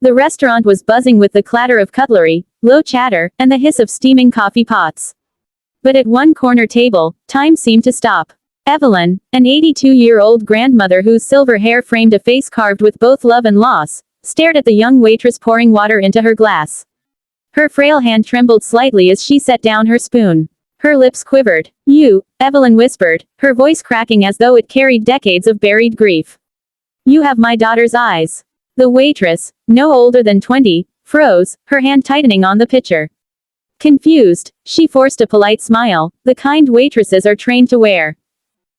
The restaurant was buzzing with the clatter of cutlery, low chatter, and the hiss of steaming coffee pots. But at one corner table, time seemed to stop. Evelyn, an 82-year-old grandmother whose silver hair framed a face carved with both love and loss, stared at the young waitress pouring water into her glass. Her frail hand trembled slightly as she set down her spoon. Her lips quivered. "You," Evelyn whispered, her voice cracking as though it carried decades of buried grief. "You have my daughter's eyes." The waitress, no older than 20, froze, her hand tightening on the pitcher. Confused, she forced a polite smile, the kind waitresses are trained to wear.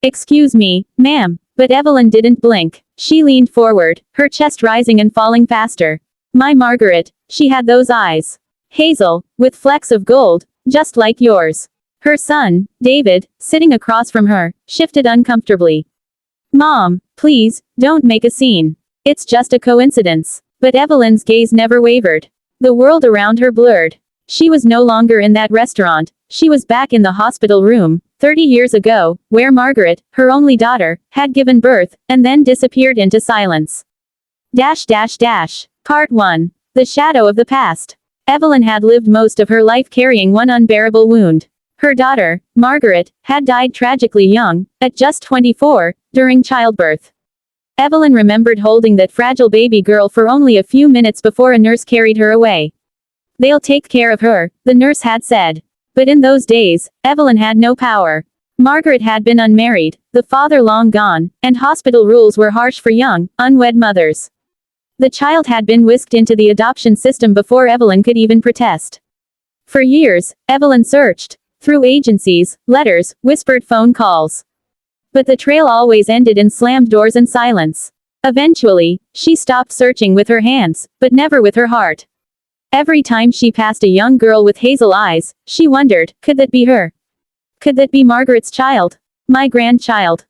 "Excuse me, ma'am." But Evelyn didn't blink. She leaned forward, her chest rising and falling faster. "My Margaret, she had those eyes. Hazel, with flecks of gold, just like yours." Her son, David, sitting across from her, shifted uncomfortably. "Mom, please, don't make a scene. It's just a coincidence." But Evelyn's gaze never wavered. The world around her blurred. She was no longer in that restaurant, she was back in the hospital room, 30 years ago, where Margaret, her only daughter, had given birth, and then disappeared into silence. Part 1. The Shadow of the Past. Evelyn had lived most of her life carrying one unbearable wound. Her daughter, Margaret, had died tragically young, at just 24, during childbirth. Evelyn remembered holding that fragile baby girl for only a few minutes before a nurse carried her away. "They'll take care of her," the nurse had said. But in those days, Evelyn had no power. Margaret had been unmarried, the father long gone, and hospital rules were harsh for young, unwed mothers. The child had been whisked into the adoption system before Evelyn could even protest. For years, Evelyn searched. Through agencies, letters, whispered phone calls. But the trail always ended in slammed doors and silence. Eventually, she stopped searching with her hands, but never with her heart. Every time she passed a young girl with hazel eyes, she wondered, could that be her? Could that be Margaret's child? My grandchild.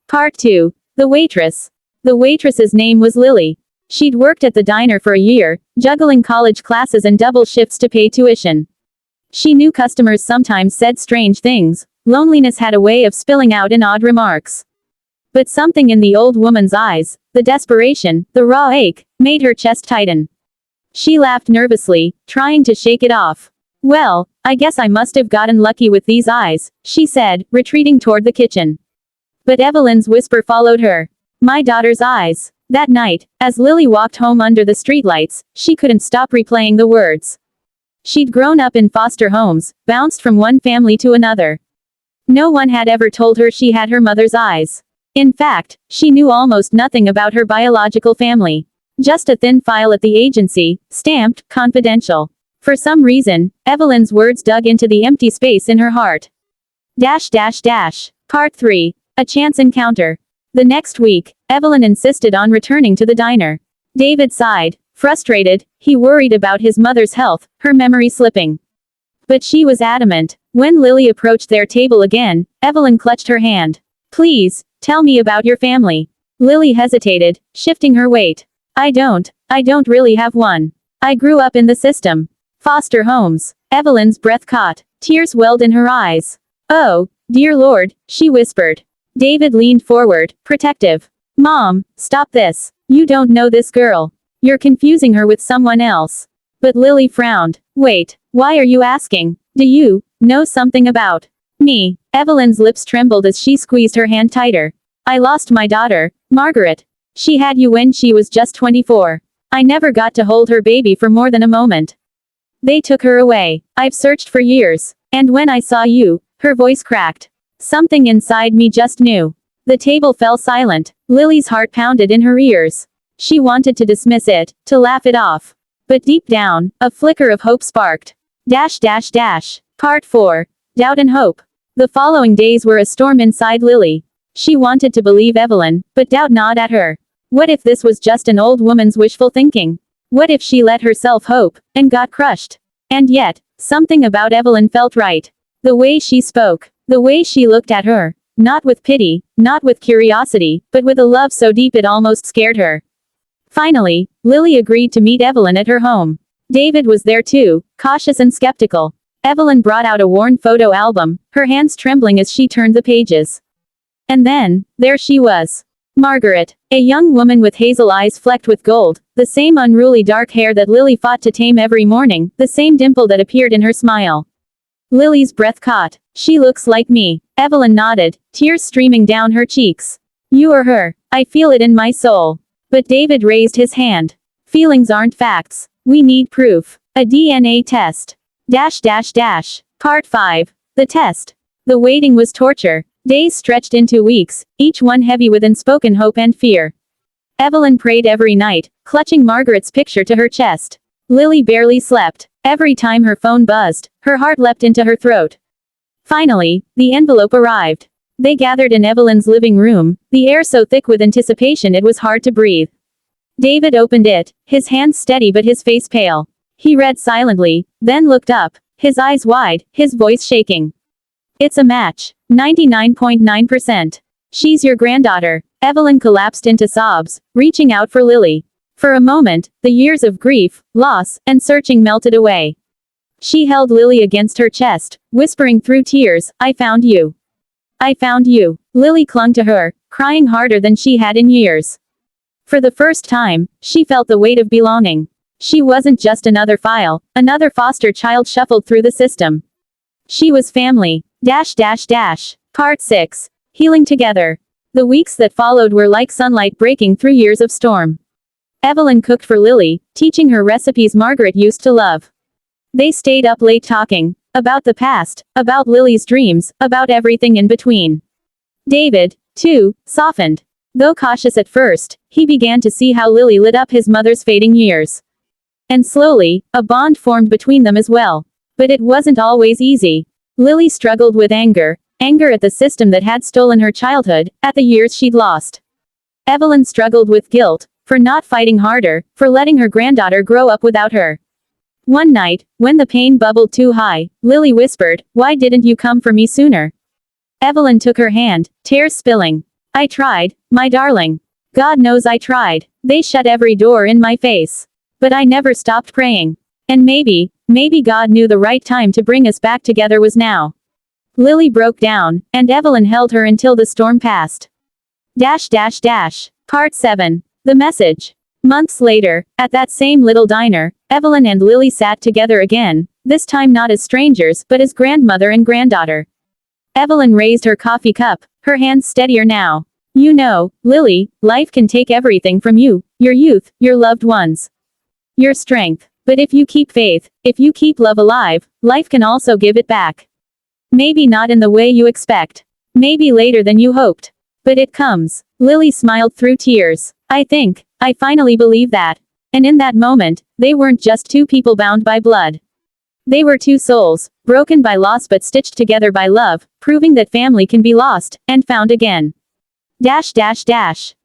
Part 2. The Waitress. The waitress's name was Lily. She'd worked at the diner for a year, juggling college classes and double shifts to pay tuition. She knew customers sometimes said strange things. Loneliness had a way of spilling out in odd remarks. But something in the old woman's eyes, the desperation, the raw ache, made her chest tighten. She laughed nervously, trying to shake it off. "Well, I guess I must have gotten lucky with these eyes," she said, retreating toward the kitchen. But Evelyn's whisper followed her. "My daughter's eyes." That night, as Lily walked home under the streetlights, she couldn't stop replaying the words. She'd grown up in foster homes, bounced from one family to another. No one had ever told her she had her mother's eyes. In fact, she knew almost nothing about her biological family. Just a thin file at the agency, stamped, confidential. For some reason, Evelyn's words dug into the empty space in her heart. Part 3. A Chance Encounter. The next week, Evelyn insisted on returning to the diner. David sighed. Frustrated, he worried about his mother's health, her memory slipping. But she was adamant. When Lily approached their table again, Evelyn clutched her hand. "Please, tell me about your family." Lily hesitated, shifting her weight. I don't really have one. I grew up in the system. Foster homes." Evelyn's breath caught. Tears welled in her eyes. "Oh, dear Lord," she whispered. David leaned forward, protective. "Mom, stop this. You don't know this girl. You're confusing her with someone else." But Lily frowned. "Wait, why are you asking? Do you know something about me?" Evelyn's lips trembled as she squeezed her hand tighter. "I lost my daughter, Margaret. She had you when she was just 24. I never got to hold her baby for more than a moment. They took her away. I've searched for years. And when I saw you," her voice cracked. "Something inside me just knew." The table fell silent. Lily's heart pounded in her ears. She wanted to dismiss it, to laugh it off. But deep down, a flicker of hope sparked. Part 4. Doubt and Hope. The following days were a storm inside Lily. She wanted to believe Evelyn, but doubt gnawed at her. What if this was just an old woman's wishful thinking? What if she let herself hope, and got crushed? And yet, something about Evelyn felt right. The way she spoke, the way she looked at her. Not with pity, not with curiosity, but with a love so deep it almost scared her. Finally, Lily agreed to meet Evelyn at her home. David was there too, cautious and skeptical. Evelyn brought out a worn photo album, her hands trembling as she turned the pages. And then, there she was. Margaret. A young woman with hazel eyes flecked with gold, the same unruly dark hair that Lily fought to tame every morning, the same dimple that appeared in her smile. Lily's breath caught. She looks like me. Evelyn nodded, tears streaming down her cheeks. You are her. I feel it in my soul. But David raised his hand. Feelings aren't facts. We need proof. A DNA test. Part 5. The test. The waiting was torture. Days stretched into weeks, each one heavy with unspoken hope and fear. Evelyn prayed every night, clutching Margaret's picture to her chest. Lily barely slept. Every time her phone buzzed, her heart leapt into her throat. Finally, the envelope arrived. They gathered in Evelyn's living room, the air so thick with anticipation it was hard to breathe. David opened it, his hands steady but his face pale. He read silently, then looked up, his eyes wide, his voice shaking. It's a match. 99.9%. She's your granddaughter. Evelyn collapsed into sobs, reaching out for Lily. For a moment, the years of grief, loss, and searching melted away. She held Lily against her chest, whispering through tears, I found you. I found you. Lily clung to her, crying harder than she had in years. For the first time, she felt the weight of belonging. She wasn't just another file, another foster child shuffled through the system. She was family. Part 6. Healing together. The weeks that followed were like sunlight breaking through years of storm. Evelyn cooked for Lily, teaching her recipes Margaret used to love. They stayed up late talking about the past, about Lily's dreams, about everything in between. David, too, softened. Though cautious at first, he began to see how Lily lit up his mother's fading years. And slowly, a bond formed between them as well. But it wasn't always easy. Lily struggled with anger at the system that had stolen her childhood, at the years she'd lost. Evelyn struggled with guilt, for not fighting harder, for letting her granddaughter grow up without her. One night, when the pain bubbled too high, Lily whispered, why didn't you come for me sooner? Evelyn took her hand, tears spilling. I tried, my darling. God knows I tried. They shut every door in my face. But I never stopped praying. And maybe God knew the right time to bring us back together was now. Lily broke down, and Evelyn held her until the storm passed. Part 7. The message. Months later, at that same little diner, Evelyn and Lily sat together again, this time not as strangers but as grandmother and granddaughter. Evelyn raised her coffee cup, her hands steadier now. You know, Lily, life can take everything from you, your youth, your loved ones. Your strength. But if you keep faith, if you keep love alive, life can also give it back. Maybe not in the way you expect. Maybe later than you hoped. But it comes. Lily smiled through tears. I finally believe that. And in that moment, they weren't just two people bound by blood. They were two souls, broken by loss but stitched together by love, proving that family can be lost, and found again.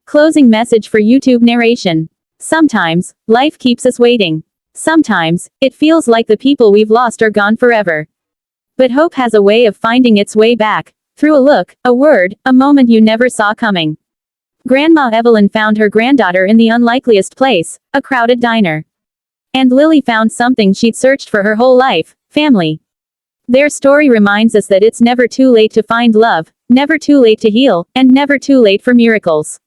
Closing message for YouTube narration. Sometimes, life keeps us waiting. Sometimes, it feels like the people we've lost are gone forever. But hope has a way of finding its way back, through a look, a word, a moment you never saw coming. Grandma Evelyn found her granddaughter in the unlikeliest place, a crowded diner. And Lily found something she'd searched for her whole life, family. Their story reminds us that it's never too late to find love, never too late to heal, and never too late for miracles.